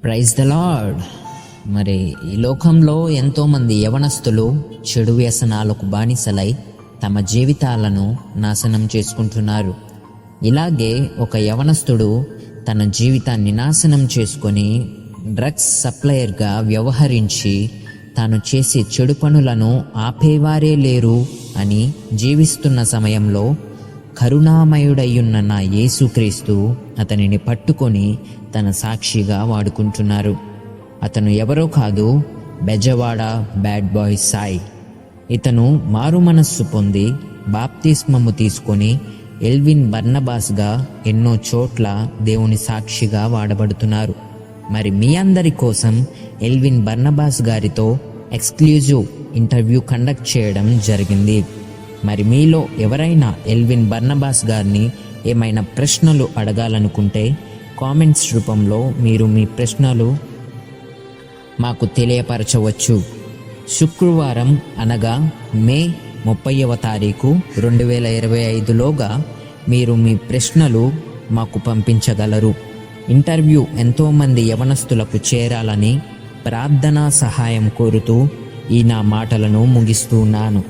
Praise the lord. మరి ఈ లోకంలో ఎంతోమంది యవనస్తులు చెడు వ్యసనాలకు బానిసలై తమ జీవితాలను నాశనం చేసుకుంటున్నారు. ఇలాగే ఒక యవనస్తుడు తన జీవితాన్ని నాశనం చేసుకొని డ్రగ్స్ సప్లయర్గా వ్యవహరించి తాను చేసే చెడు పనులను ఆపేవారే లేరు అని జీవిస్తున్న సమయంలో కరుణామయుడయ్యున్న నా యేసుక్రీస్తు అతనిని పట్టుకొని తన సాక్షిగా వాడుకుంటున్నారు. అతను ఎవరో కాదు, బెజవాడ బ్యాడ్ బాయ్ సాయి. ఇతను మారు మనస్సు పొంది బాప్తిస్మము తీసుకొని ఎల్విన్ బర్నబాస్గా ఎన్నో చోట్ల దేవుని సాక్షిగా వాడబడుతున్నారు. మరి మీ అందరి కోసం ఎల్విన్ బర్నబాస్ గారితో ఎక్స్క్లూజివ్ ఇంటర్వ్యూ కండక్ట్ చేయడం జరిగింది. మరి మీలో ఎవరైనా ఎల్విన్ బర్నబాస్ గారిని ఏమైనా ప్రశ్నలు అడగాలనుకుంటే కామెంట్స్ రూపంలో మీరు మీ ప్రశ్నలు మాకు తెలియపరచవచ్చు. శుక్రవారం అనగా మే 30వ తారీఖు 2025లోగా మీరు మీ ప్రశ్నలు మాకు పంపించగలరు. ఇంటర్వ్యూ ఎంతోమంది యవనస్తులకు చేరాలని ప్రార్థనా సహాయం కోరుతూ ఈ నా మాటలను ముగిస్తున్నాను.